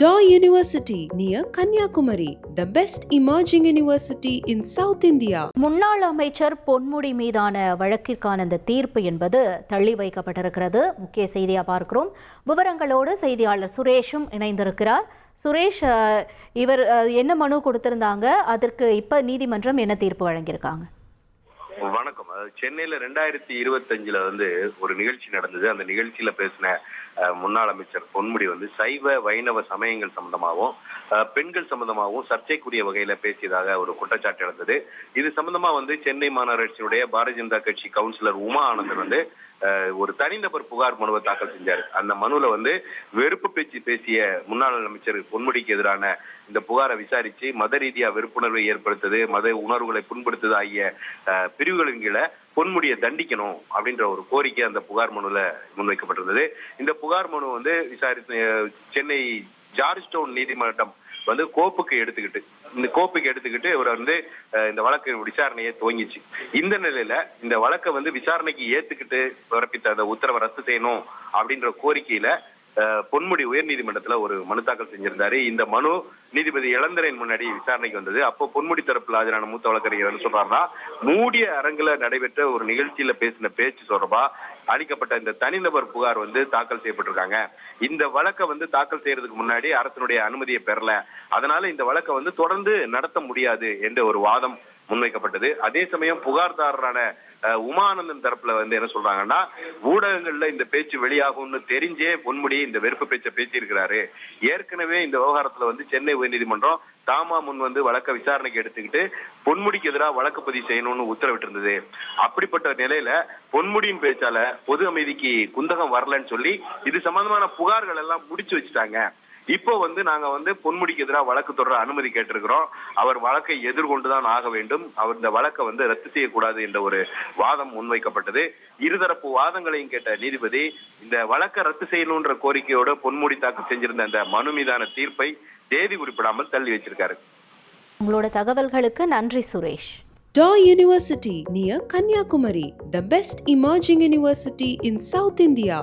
Daw University near Kanyakumari, the best emerging university in South India. முன்னாள் அமைச்சர் பொன்முடி மீதான வழக்கிற்கான இந்த தீர்ப்பு என்பது தள்ளி வைக்கப்பட்டிருக்கிறது. முக்கிய செய்தியா பார்க்கிறோம். விவரங்களோடு செய்தியாளர் சுரேஷும் இணைந்திருக்கிறார். சுரேஷ், இவர் என்ன மனு கொடுத்திருந்தாங்க, அதற்கு இப்ப நீதிமன்றம் என்ன தீர்ப்பு வழங்கியிருக்காங்க? வணக்கம். சென்னையில 2025 ஒரு நிகழ்ச்சி நடந்தது. அந்த நிகழ்ச்சியில பேசின முன்னாள் அமைச்சர் பொன்முடி சைவ வைணவ சமயங்கள் சம்பந்தமாகவும் பெண்கள் சம்பந்தமாகவும் சர்ச்சைக்குரிய வகையில பேசியதாக ஒரு குற்றச்சாட்டு எழுந்தது. இது சம்பந்தமா சென்னை மாநகராட்சியினுடைய பாரதிய ஜனதா கட்சி கவுன்சிலர் உமா ஆனந்தன் ஒரு தனிநபர் புகார் மனுவை தாக்கல் செஞ்சாரு. அந்த மனுல வெறுப்பு பேச்சு பேசிய முன்னாள் அமைச்சர் பொன்முடிக்கு எதிரான இந்த புகாரை விசாரிச்சு மத ரீதியா வெறுப்புணர்வை ஏற்படுத்தது, மத உணர்வுகளை புண்படுத்துது ஆகிய பிரிவுகளின் கீழே பொன்முடியை தண்டிக்கணும் அப்படின்ற ஒரு கோரிக்கை அந்த புகார் மனுல முன்வைக்கப்பட்டிருந்தது. இந்த புகார் மனு விசாரித்த சென்னை ஜார்ஜ் டவுன் நீதிமன்றம் கோப்புக்கு எடுத்துக்கிட்டு இவர் இந்த வழக்கு விசாரணையை துவங்கிச்சு. இந்த நிலையில இந்த வழக்கை விசாரணைக்கு ஏத்துக்கிட்டு பிறப்பித்த அந்த உத்தரவை ரத்து செய்யணும் அப்படின்ற கோரிக்கையில பொன்முடி உயர் நீதிமன்றத்துல ஒரு மனு தாக்கல் செஞ்சிருந்தாரு. இந்த மனு நீதிபதி இளந்திரன் முன்னாடி விசாரணைக்கு வந்தது. அப்போ பொன்முடி தரப்புல ஆஜரான மூத்த வழக்கறிஞர் என்ன சொல்றாருன்னா, மூடிய அரங்குல நடைபெற்ற ஒரு நிகழ்ச்சியில பேசின பேச்சு தொடர்பா அளிக்கப்பட்ட இந்த தனிநபர் புகார் தாக்கல் செய்யப்பட்டிருக்காங்க. இந்த வழக்கை தாக்கல் செய்யறதுக்கு முன்னாடி அரசனுடைய அனுமதியை பெறல, அதனால இந்த வழக்கை தொடர்ந்து நடத்த முடியாது என்ற ஒரு வாதம் முன்வைக்கப்பட்டது. அதே சமயம் புகார்தாரரான உமானந்தன் தரப்புல என்ன சொல்றாங்கன்னா, ஊடகங்கள்ல இந்த பேச்சு வெளியாகும்னு தெரிஞ்சே பொன்முடி இந்த வெறுப்பு பேச்சை பேசியிருக்கிறாரு. ஏற்கனவே இந்த விவகாரத்துல சென்னை உயர்நீதிமன்றம் தாமா முன் வழக்க விசாரணைக்கு எடுத்துக்கிட்டு பொன்முடிக்கு எதிராக வழக்கு பதிவு செய்யணும்னு உத்தரவிட்டு இருந்தது. அப்படிப்பட்ட நிலையில பொன்முடியின் பேச்சால பொது அமைதிக்கு குந்தகம் வரலன்னு சொல்லி இது சம்பந்தமான புகார்கள் எல்லாம் முடிச்சு வச்சுட்டாங்க. இப்போ நாங்க பொன்முடிக்கு எதிராக வழக்கு தொடர அனுமதி கேட்டிருக்கிறோம். அவர் வழக்கை எதிர்கொண்டுதான் ஆக வேண்டும். அவர் இந்த வழக்கை ரத்து செய்யக்கூடாது என்ற ஒரு வாதம் முன்வைக்கப்பட்டது. இருதரப்பு வாதங்களையும் கேட்ட நீதிபதி இந்த வழக்கை ரத்து செய்யணும்ன்ற கோரிக்கையோட பொன்முடி தாக்கல் செஞ்சிருந்த அந்த மனு மீதான தீர்ப்பை தேதி குறிப்பிடாமல் தள்ளி வச்சிருக்காரு. உங்களோட தகவல்களுக்கு நன்றி Suresh. Daw University near Kanyakumari, the best emerging university in South India.